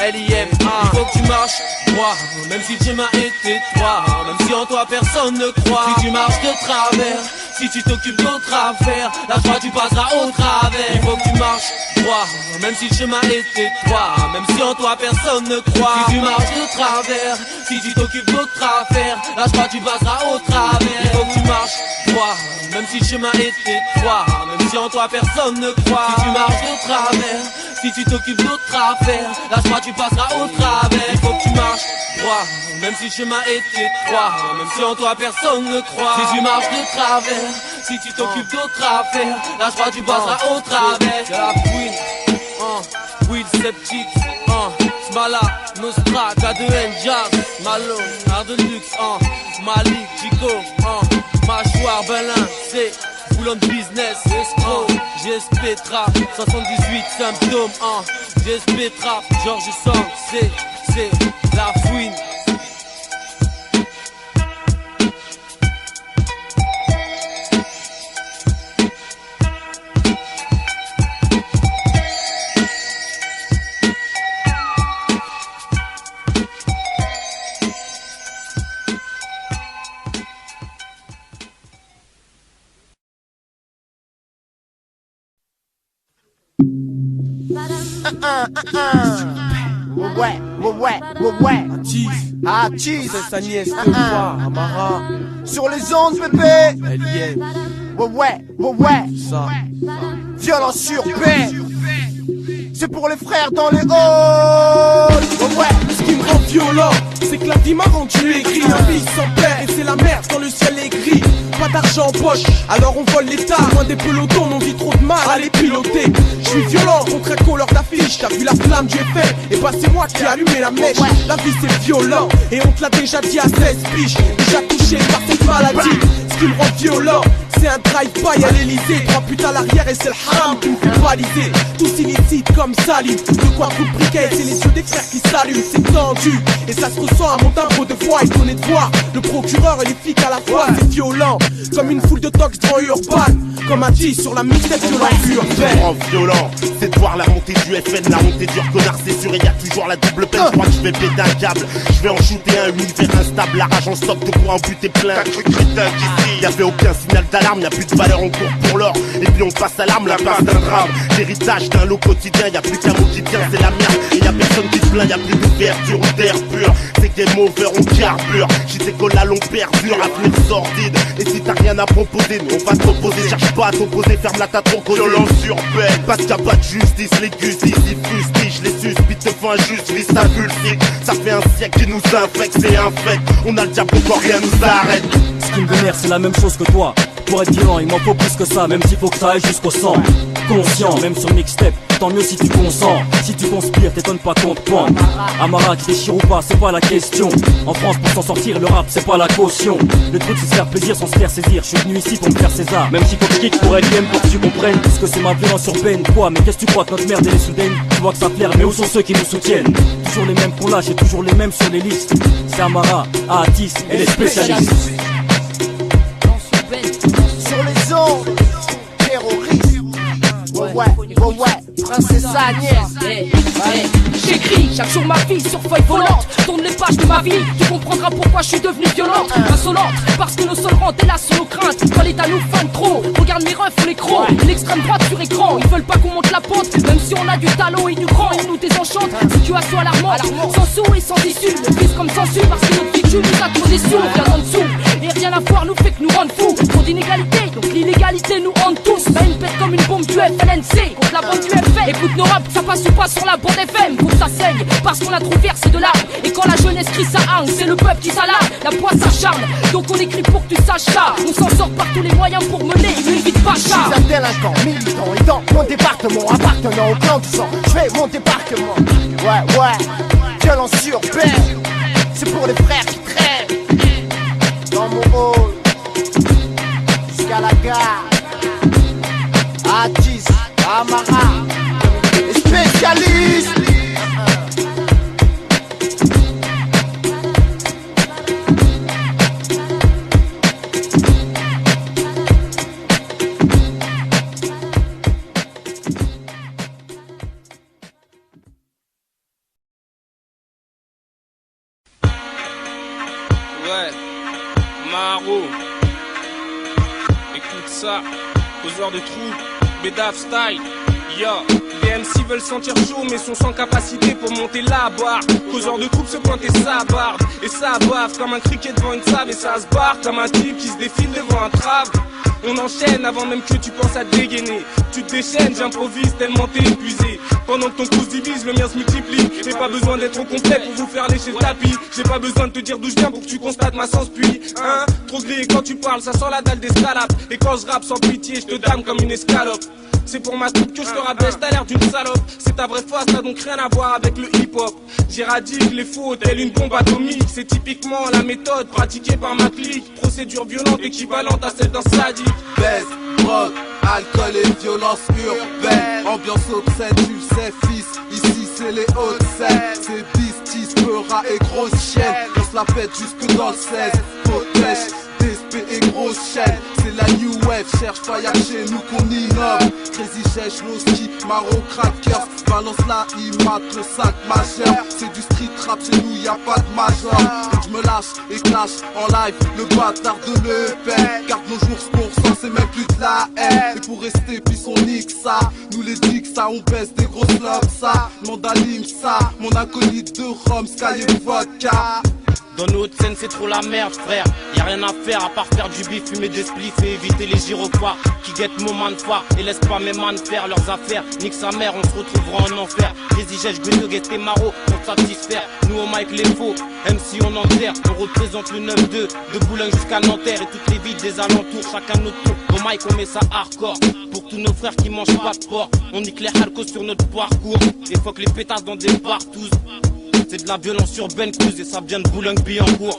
L.I.M. Il faut que tu marches droit, même si le chemin est étroit, même si en toi personne ne croit. Si tu marches de travers, si tu t'occupes d'autres affaires, la joie tu passeras au travers. Il faut que tu marches droit, même si le chemin est étroit, même si en toi personne ne croit. Si tu marches de travers, si tu t'occupes d'autres affaires, la joie tu passeras au travers. Il faut que tu marches droit, même si le chemin est étroit, même si en toi personne ne croit. Si tu marches de travers, si tu t'occupes d'autres affaires, la joie tu passeras au travers. Il faut que tu marches droit, même si le chemin est étroit, même si en toi personne ne croit. Si tu marches de travers, si tu t'occupes d'autres affaires, la joie tu passeras au travers. Y'a la Queen, Will Septic, Smala, Nostra, K2N, Jazz, Malo, Art de Luxe, Malik, Chico, Mâchoire, Belin, c'est Boulon Business, Escroc, GSP Trap, 78 symptômes, GSP Trap, George Sang, c'est la fouine. Atis, c'est Agnès de Amara. Sur les ondes, bébé. Ouais. Ça. Violence urbaine. C'est pour les frères dans les halls. Ce qui me rend violent, c'est que la vie m'a rendu aigri. Un fils sans père et c'est la merde quand le ciel est gris. Pas d'argent en poche, alors on vole l'état. Loin des pelotons, on vit trop de mal à les piloter. Je suis violent contre un couleur d'affiche. T'as vu la flamme du FM, et bah c'est moi qui ai allumé la mèche. La vie c'est violent, et on te l'a déjà dit à 16 piges. Déjà touché par cette maladie. Ce qui me rend violent, c'est un drive-by à l'Elysée. 3 putes à l'arrière et c'est le haram qui me fait baliser. Tous illicites comme Salim, de quoi coup de briquet, c'est les yeux des frères qui s'allument. C'est tendu, et ça se ressent à mon timbre de voix. Étonné de voir le procureur et les flics à la fois. C'est violent, comme une foule de tox dans Urban. Comme a dit sur la mixtape violence urbaine. Violent, c'est de voir la montée du FN, la montée du connard, c'est sûr, et y'a toujours la double peine. Je crois que je vais péter un câble, je vais en shooter un univers instable, la rage en stock, de quoi en buter plein. T'as cru crétin qu'ici y'avait aucun signal d'alarme, y'a plus de valeur, on court pour l'or, et puis on passe à l'arme, la place d'un drame. L'héritage d'un lot quotidien, y'a plus qu'un mot qui tient, c'est la merde, et y'a personne qui se plaint, y'a plus d'ouverture ou d'air pur. C'est game over, on carbure, j'y décolle à long perdure, avenir sordide. Et si t'as rien à proposer, nous on va t'opposer, cherche pas à t'opposer, ferme la tête pour causer. Violence urbaine, parce qu'il y a pas de justice, les gus ici fustigent, les suspics te font injuste, vis sa vulsique. Ça fait un siècle qu'ils nous infectent, c'est un fait, on a le diable encore rien nous arrête. Ce qui me vénère c'est la même chose que toi. Pour être violent il m'en faut plus que ça, même s'il faut que ça aille jusqu'au sang. Conscient, même sur mixtape, tant mieux si tu consens. Si tu conspires, t'étonnes pas qu'on te pend. Amara qui déchire ou pas, c'est pas la question. En France pour s'en sortir, le rap c'est pas la caution. Le truc c'est se faire plaisir sans se faire saisir. Je suis venu ici pour me faire César. Même si faut que je kick pour LIM pour que tu comprennes. Parce que c'est ma violence urbaine. Quoi, mais qu'est-ce que tu crois que notre merde elle est soudaine? Tu vois que ça flaire, mais où sont ceux qui nous soutiennent? Toujours les mêmes qu'on lâche et toujours les mêmes sur les listes. C'est Amara, Atis et les spécialistes. Sur les ondes, terroristes. Princesse Agnès. J'écris chaque jour ma vie sur feuille volante. Tourne les pages de ma vie, tu comprendras pourquoi je suis devenu violente. Insolente, parce que nos seuls rendent hélas sur nos craintes. Quand l'État nous fan trop, regarde mes refs, les crocs. L'extrême droite sur écran, ils veulent pas qu'on monte la pente. Même si on a du talent et du grand, ils nous désenchantent. Situation alarmante, sans sous et sans issue. Le fils comme censure, parce que notre vie tue nous a trop déçus. On vient d'en dessous, et rien à voir nous fait que nous rendre fous. Trop d'inégalité, donc l'illégalité nous hante tous. La haine pète comme une bombe du FLNC contre la bande du FN. Écoute nos rap, ça passe ou pas sur la bande FM. Faut que ça saigne, parce qu'on a trop versé de larmes. Et quand la jeunesse crie sa hargne, c'est le peuple qui s'alarme. La poisse s'acharne, donc on écrit pour que tu saches ça. On s'en sort par tous les moyens pour mener une vie de pacha. Je suis un délinquant, militant et dans mon département, appartenant au clan du sang, je fais mon débarquement. Ouais, violence urbaine, c'est pour les frères qui traînent dans mon hall, jusqu'à la gare. Atis, Amara, les spécialistes. Ouais, Maro. Écoute ça, causeur de trous, Bédaf style, yo. Les MC veulent sentir chaud mais sont sans capacité pour monter la barre. Causeur de troupe se pointe et ça barbe. Et ça bave comme un criquet devant une sable. Et ça se barre comme un type qui se défile devant un trave. On enchaîne avant même que tu penses à dégainer. Tu te déchaînes, j'improvise tellement t'es épuisé. Pendant que ton pouce divise, le mien se multiplie. J'ai pas besoin d'être au complet pour vous faire lécher le tapis. J'ai pas besoin de te dire d'où je viens pour que tu constates ma sens puis. Hein, trop grillé quand tu parles, ça sent la dalle d'escalade. Et quand je rappe sans pitié, je te dame comme une escalope. C'est pour ma coupe que je te rabaisse, t'as l'air d'une salope. C'est ta vraie face, t'as donc rien à voir avec le hip-hop. J'éradique les faux, telle une bombe atomique. C'est typiquement la méthode pratiquée par ma clique. Procédure violente équivalente à celle d'un sadique. Baisse, drogue, alcool et violence urbaine. Ambiance obscène, tu le sais fils. Ici c'est les Hauts-de-Seine. C'est Bistis, Peura et grosse chienne. On se la pète jusque dans le 16. Potèche, DSP et grosse chaîne. C'est la new wave, cherche pas y'a que chez nous qu'on innove. Crazy Chèche, Loski, Maro Crackers. Balance la IMAT, le 5 majeur. C'est du street rap, chez nous y'a pas de major. Donc j'me lâche et clash en live le bâtard de l'EP. Garde nos jours pour c'est même plus de la haine. Et pour rester puis on nique ça. Nous les dix ça, on baisse des grosses lobes ça. Mandalim ça, mon acolyte de Rome, Sky et vodka. Dans nos hautes scènes c'est trop la merde frère. Y'a rien à faire à part faire du bif, fumer des spliffs et éviter les gyrophares qui guettent mon man phare et laisse pas mes man faire leurs affaires. Nique sa mère, on se retrouvera en enfer. Les Igèges, Guenug et Maro pour te satisfaire. Nous au mic les faux, MC on enterre. On représente le 9-2 de Boulogne jusqu'à Nanterre et toutes les villes des alentours, chacun notre tour. Au mic on met ça hardcore pour tous nos frères qui mangent pas de porc. On nique les halcos sur notre parcours et fuck les pétasses dans des partous. C'est de la violence urbaine cause et ça vient de Boulogne-Billancourt.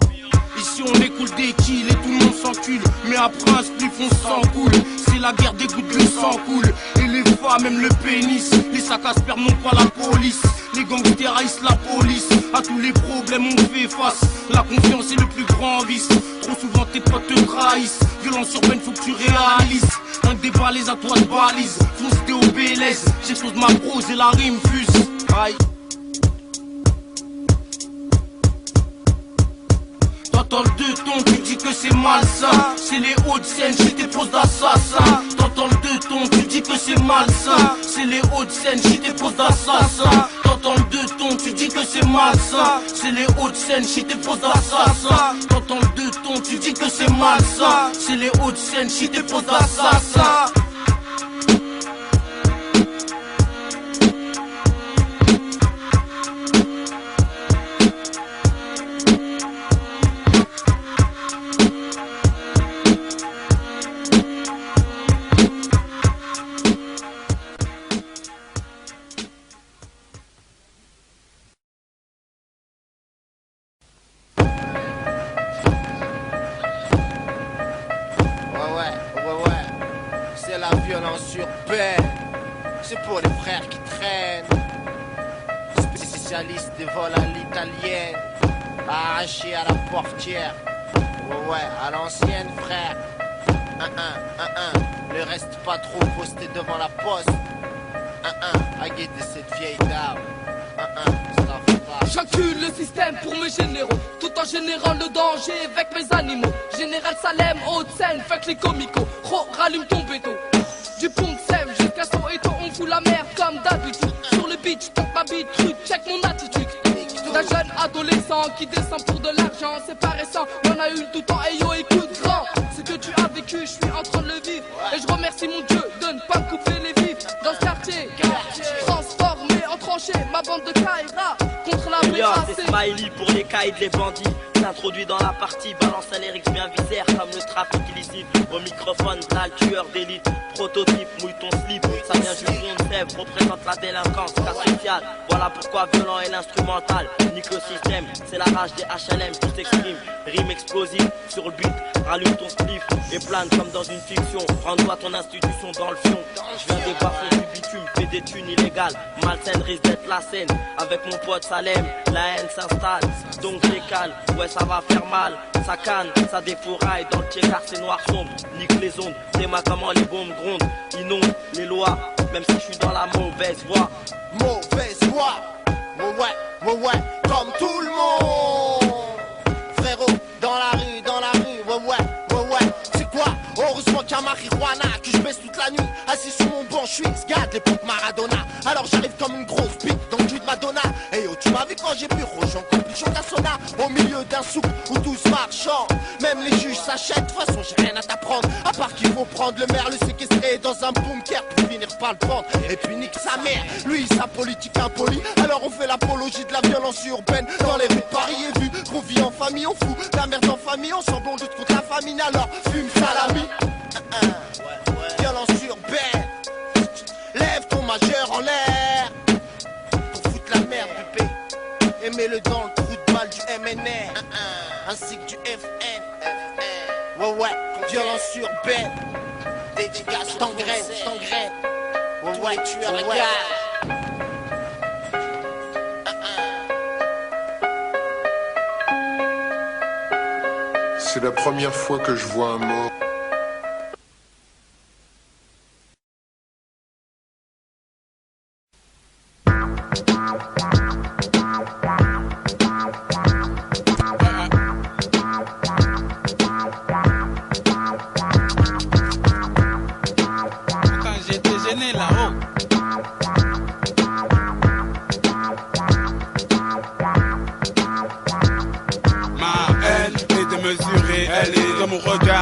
Ici on écoule des kills et tout le monde s'encule. Mais après un spliff on s'en coule. C'est la guerre des gouttes, le sang coule. Et les femmes même le pénis. Les sacs à sperme n'ont pas la police. Les gangsters haïssent la police. À tous les problèmes on fait face. La confiance est le plus grand vice. Trop souvent tes potes te trahissent. Violence urbaine faut que tu réalises. Un débat les à toi de balise. Fonce t'es au BLS. J'explose ma prose et la rime fuse. Aïe. T'entends le deux tons, tu dis que c'est malsain. C'est les Hauts-de-Seine, j'ai des poses d'assassin. T'entends le deux tons, tu dis que c'est malsain. C'est les Hauts-de-Seine, j'ai des poses d'assassin. T'entends le deux tons, tu dis que c'est malsain. C'est les Hauts-de-Seine, j'ai des poses d'assassin. T'entends le deux tons, tu dis que c'est malsain. C'est les Hauts-de-Seine, j'ai des poses d'assassin. C'est la violence urbaine. C'est pour les frères qui traînent. Spécialistes des vols à l'italienne. Arrachés à la portière. Ouais, à l'ancienne frère. Ne reste pas trop posté devant la poste. À guider cette vieille dame. J'encule le système pour mes généraux, tout en générant le danger avec mes animaux. Général Salem, Haute-Seine, fuck les comicos. Rallume ton béto. Du pont de Sèvres jusqu'à Soweto, on fout la merde comme d'habitude. Sur le beach, j'tente ma bite, truc, check mon attitude. D'un jeune adolescent qui descend pour de l'argent, c'est pas récent, y'en a eu tout le temps, et yo écoute grand. Ce que tu as vécu, je suis en train de le vivre. Et je remercie mon Dieu de ne pas me couper les vifs. Dans ce quartier, transformé en tranché, ma bande de Kaira contre la Yo, c'est Smiley pour les caïds, les bandits. S'introduit dans la partie, balance un lyrics bien viscère comme le trafic illicite. Au microphone, sale tueur d'élite. Prototype, mouille ton slip. Ça vient du fond de Sèvres, représente la délinquance, cas social. Voilà pourquoi violent est l'instrumental. Nique le système, c'est la rage des HLM qui s'exprime. Rime explosive sur le beat, rallume ton spliff et plane comme dans une fiction. Rends-toi ton institution dans le fion. Je viens des bas-fonds du bitume, fais des thunes illégales. Malsaine risque d'être la scène. Avec mon pote Salem, la haine s'installe. Donc décale, ouais ça va faire mal. Ça canne, ça défouraille dans le pied car c'est noir sombre. Nique les ondes, t'es ma comment les bombes grondent. Inonde les lois, même si je suis dans la mauvaise voie. Mauvaise voie, ouais, comme tout le monde. Frérot, dans la là, au milieu d'un souk où tous marchands. Même les juges s'achètent, de toute façon j'ai rien à t'apprendre. À part qu'il faut prendre le maire, le séquestrer dans un bunker pour finir par le prendre. Et puis nique sa mère, lui sa politique impolie. Alors on fait l'apologie de la violence urbaine dans les rues de Paris. Et vu qu'on vit en famille, on fout la merde en famille. On semble on lutte contre la famine, alors fume salami. Violence urbaine, lève ton majeur en l'air pour foutre la merde du pays. Et mets-le dans le trou de balle du MNR ainsi que du FN. Ouais, violence urbaine, dédicace, t'engraine. Ouais, tu as la gare. C'est la première fois que je vois un mort.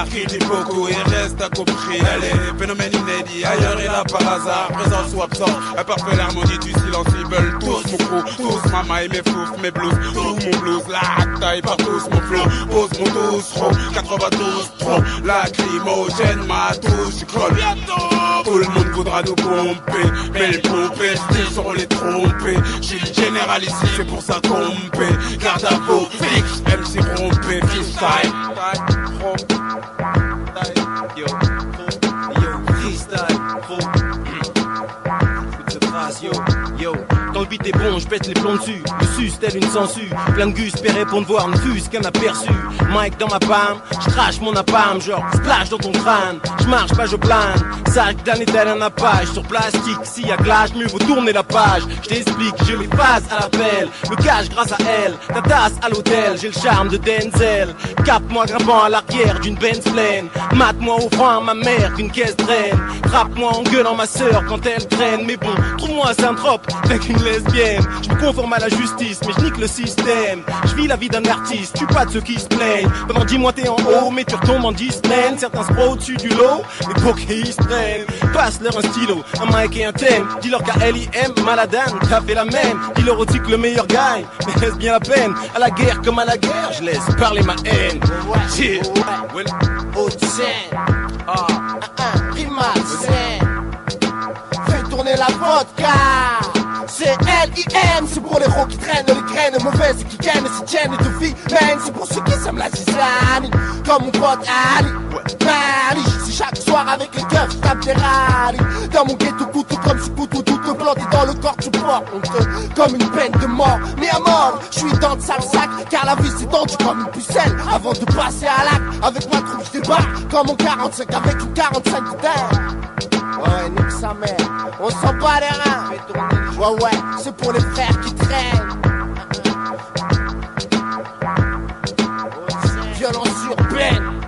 Qui dit beaucoup et reste incompris. Elle est phénomène inédit, ailleurs et là par hasard, présence ou absent. Un parfait l'harmonie du silence, ils veulent tous mon crew, tous ma maille, mes floufs, mes blues, tout mon blues, la taille par tous mon flow, pose mon 12 trop, 92 trop, lacrymogène, ma touche, je colle bientôt. Tout le monde voudra nous pomper, mais le pomper, ils sauront les tromper. J'suis le général ici, c'est pour ça tomber. Garde à vos flics, MC rompé, freestyle. Yo, freestyle, yo, quand le beat est bon, je pète les plombs dessus. Le sus tel une sangsue. Plein de gus, péré pour ne voir, ne fuse qu'un aperçu. Mike dans ma palme, je crache mon napalm, genre splash dans ton crâne. Je marche pas, je plane. Sache d'année tel un appage sur plastique. S'il y a glace, mieux vaut tourner la page. Je t'explique, je les passe à l'appel. Le cash grâce à elle, ta tasse à l'hôtel. J'ai le charme de Denzel. Capte-moi grimpant à l'arrière d'une Benz pleine. Mate-moi au frein ma mère qu'une caisse traîne. Trappe-moi en gueulant ma sœur quand elle traîne. Mais bon, trouve-moi un synthrope avec une lesbienne. Je me conforme à la justice, mais je nique le système. Je vis la vie d'un artiste, tu pas de ceux qui se plaignent. Pendant 10 mois t'es en haut, mais tu retombes en 10 semaines. Certains se pro au-dessus du lot, les bokeh ils se prennent. Passe-leur un stylo, un mic et un thème. Dis-leur qu'à L.I.M, Maladan, t'as fait la même. Dis-leur aussi que le meilleur gagne, mais laisse bien la peine. À la guerre comme à la guerre, je laisse parler ma haine. Haute scène, primace scène. Fais tourner la vodka. C'est L.I.M, c'est pour les gros qui traînent les graines mauvaises qui gagnent ces chaînes de vie. Man, c'est pour ceux qui s'aiment la zizanie. Comme mon pote Ali, Mali. Si chaque soir avec les keufs, je tape des rallyes. Dans mon ghetto couteau comme ce couteau tout te planté dans le corps, tu portes comme une peine de mort. Mais à mort, je suis dans le sale sac, car la vie s'est tendue comme une pucelle. Avant de passer à l'acte, avec ma troupe je débarque comme en 45 avec une 45 de terre. Ouais, nique sa mère, on sent pas les reins. Ouais, c'est pour les frères qui traînent. Violence urbaine.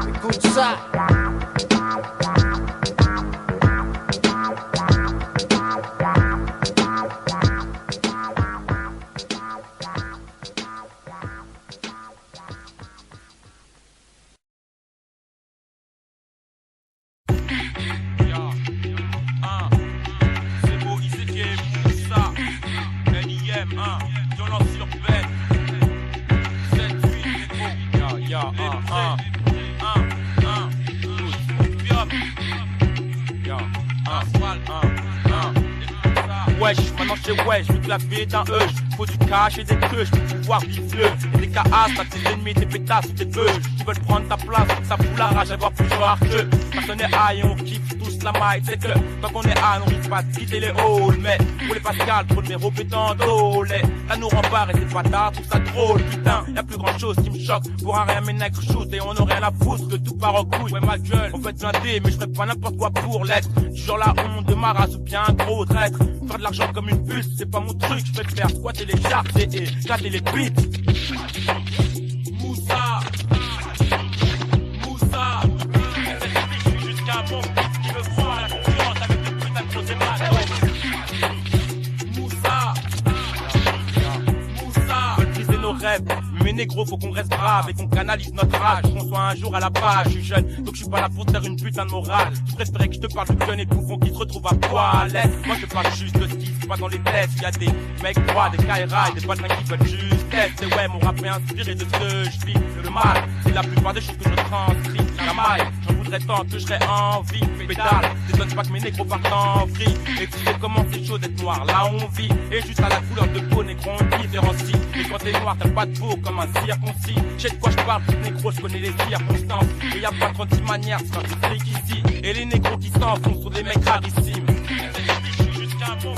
Écoute ça. Wesh, maintenant je sais wesh, vu que la vie est un hush. Faut du cash et des crushs, faut du pouvoir vivre. Et des KAS, t'as tes ennemis, tes pétasses ou tes beuges. Qui veulent prendre ta place, ça fout la rage, avoir plus rare que. Personne n'est high et on kiffe tous la maille. C'est que, tant qu'on est high, on risque pas de quitter les halls. Mais, pour les Pascal, trop de méros pétant d'olé. Là nous rembarre et c'est pas tard, tout ça drôle. Putain, y'a plus grand chose qui me choque. Pour un rien, mes nègres shoot et on aurait rien à foutre que tout part en couille. Ouais, ma gueule, on peut être blindé, mais je ferais pas n'importe quoi pour l'être. Du genre la honte de ma race ou bien un gros traître. Faire de l'argent comme une puce, c'est pas mon truc. Je vais te faire squatter les chartes et gratter les beats. Moussa, Moussa, je suis juste un bon qui veut voir la concurrence avec des putains de choses et mal. Moussa, Moussa, veulent briser nos rêve. Mais négro, faut qu'on reste brave et qu'on canalise notre rage. Qu'on soit un jour à la page. Je suis jeune, donc je suis pas là pour te faire une putain de morale. Tu préférais que je te parle de jeunes et bouffons qui se retrouvent à poil. Moi je parle juste de ce qui se passe dans les tests. Y'a des mecs droits, des KRI, des patins qui veulent juste tester. Ouais, mon rap est inspiré de ce que je vis. Le mal, c'est la plupart des choses que je transcris. La maille, j'en voudrais tant que je serais en vie. Pétale, t'étonnes pas que mes négros partent en vrille. Et tu sais comment c'est chaud d'être noir, là on vit. Et juste à la couleur de peau, négro on différencie. Et quand t'es noir, t'as pas de peau comme un circoncis. Je sais de quoi je parle, négro, je connais les circonstances. Et y'a pas 36 manières, c'est un truc ici. Et les négros qui s'enfoncent sont des mecs rarissimes. Je suis juste un mot.